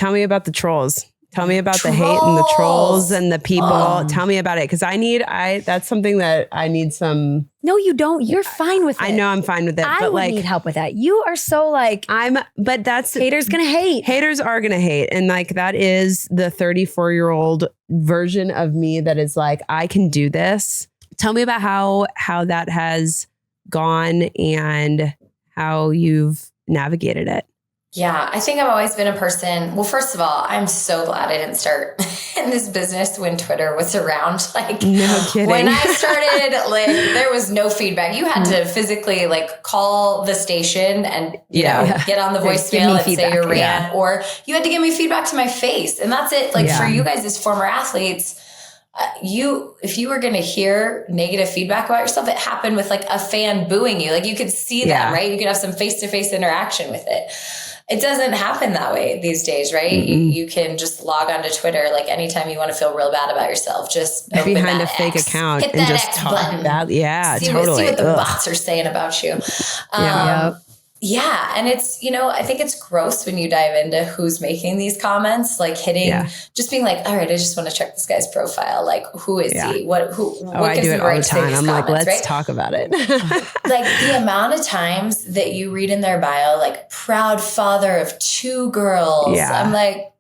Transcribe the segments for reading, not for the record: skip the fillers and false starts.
tell me about the trolls. Tell me about the hate and the trolls and the people. Tell me about it. Cause that's something that I need some. No, you don't. You're fine with it. I know I'm fine with it. I but would like, need help with that. You are so like, but that's haters gonna hate. Haters are gonna hate. And like, that is the 34-year-old version of me that is like, I can do this. Tell me about how that has gone and how you've navigated it. Yeah, I think I've always been a person. Well, first of all, I'm so glad I didn't start in this business when Twitter was around. Like, no kidding. When I started, like, there was no feedback. You had to physically like call the station and you know get on the voicemail and say your rant, or you had to give me feedback to my face, and that's it. Like for you guys as former athletes. If you were going to hear negative feedback about yourself, it happened with like a fan booing you. Like you could see them, right? You could have some face-to-face interaction with it. It doesn't happen that way these days, right? You can just log onto Twitter like anytime you want to feel real bad about yourself. Just open behind that a fake X, account hit and that just X talk button. about totally. See what the bots are saying about you. Yeah. And it's, I think it's gross when you dive into who's making these comments, like just being like, all right, I just want to check this guy's profile. Like, who is he? What I gives do him it the all right the to say time. these I'm like, comments, let's right? talk about it. Like the amount of times that you read in their bio, like proud father of 2 girls. Yeah. I'm like,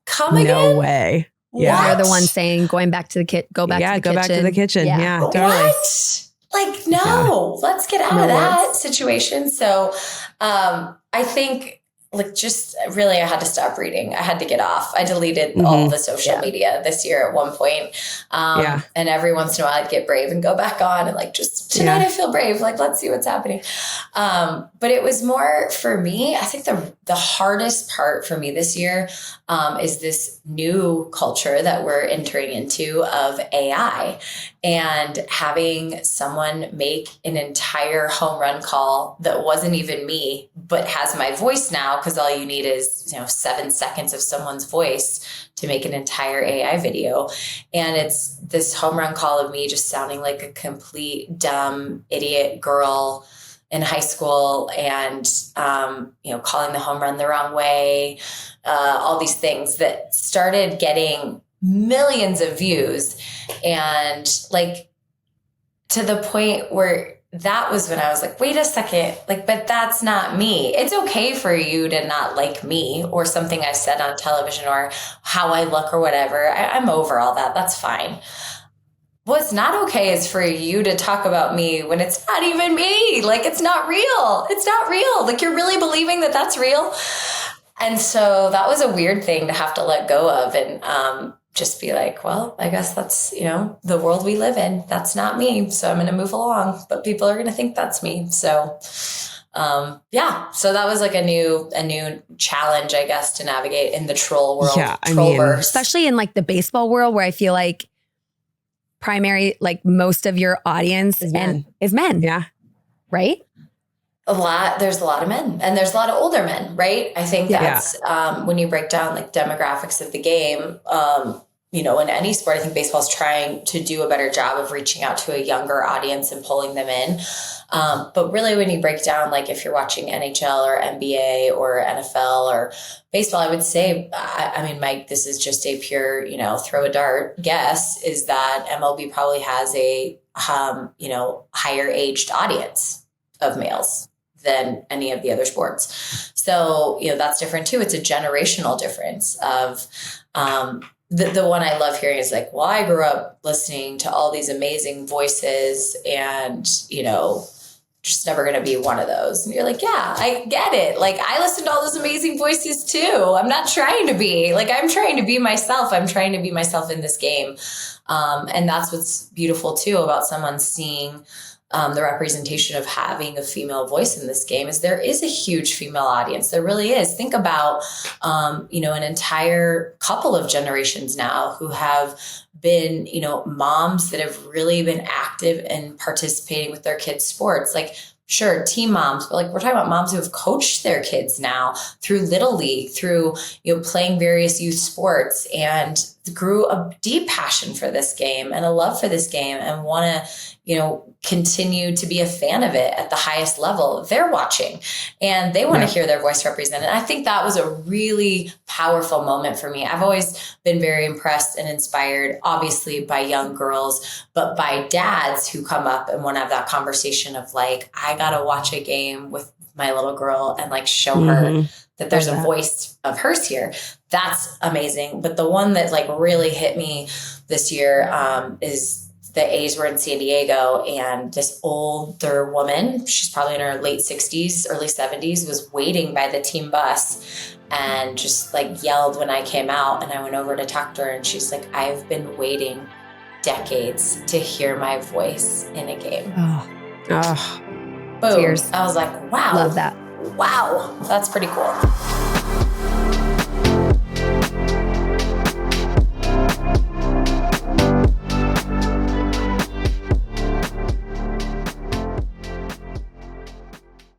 come again? No way. Yeah. They're the ones saying go back to the kitchen. Go back to the kitchen. Yeah, totally. What? Like, no, let's get out of that situation. So I think like just really I had to stop reading. I had to get off. I deleted all the social media this year at one point. And every once in a while I'd get brave and go back on and like just tonight I feel brave. Like, let's see what's happening. But it was more for me, I think the hardest part for me this year is this new culture that we're entering into of AI and having someone make an entire home run call that wasn't even me, but has my voice now. Cause all you need is, 7 seconds of someone's voice to make an entire AI video. And it's this home run call of me just sounding like a complete dumb idiot girl in high school and, calling the home run the wrong way, all these things that started getting millions of views. And like to the point where that was when I was like, wait a second, like, but that's not me. It's okay for you to not like me or something I said on television or how I look or whatever. I'm over all that. That's fine. What's not okay is for you to talk about me when it's not even me. Like, it's not real. It's not real. Like, you're really believing that that's real. And so that was a weird thing to have to let go of and just be like, well, I guess that's, the world we live in. That's not me. So I'm going to move along, but people are going to think that's me. So, so that was like a new challenge, I guess, to navigate in the troll world. Yeah, Trollverse. Especially in like the baseball world where I feel like most of your audience is men. Yeah. Right? There's a lot of men and there's a lot of older men, right? I think that's when you break down like demographics of the game, in any sport, I think baseball's trying to do a better job of reaching out to a younger audience and pulling them in. But really when you break down, like if you're watching NHL or NBA or NFL or baseball, I would say, Mike, this is just a pure, throw a dart guess is that MLB probably has a, higher aged audience of males than any of the other sports. So, that's different too. It's a generational difference of, the one I love hearing is like, well, I grew up listening to all these amazing voices and, just never going to be one of those. And you're like, yeah, I get it. Like I listen to all those amazing voices too. I'm not trying to be like, I'm trying to be myself. I'm trying to be myself in this game. And that's what's beautiful too about someone seeing the representation of having a female voice in this game is there is a huge female audience. There really is. Think about, an entire couple of generations now who have been, moms that have really been active in participating with their kids' sports. Like, sure, team moms, but like we're talking about moms who have coached their kids now through Little League, through, playing various youth sports and grew a deep passion for this game and a love for this game and want to, you know, continue to be a fan of it at the highest level. They're watching and they want to hear their voice represented. I think that was a really powerful moment for me. I've always been very impressed and inspired, obviously by young girls, but by dads who come up and want to have that conversation of like, I got to watch a game with my little girl and like show her that there's a voice of hers here. That's amazing. But the one that like really hit me this year is the A's were in San Diego, and this older woman, she's probably in her late 60s, early 70s, was waiting by the team bus and just like yelled when I came out. And I went over to talk to her and she's like, I've been waiting decades to hear my voice in a game. Oh. Boom. Tears. I was like, wow. Love that. Wow. That's pretty cool.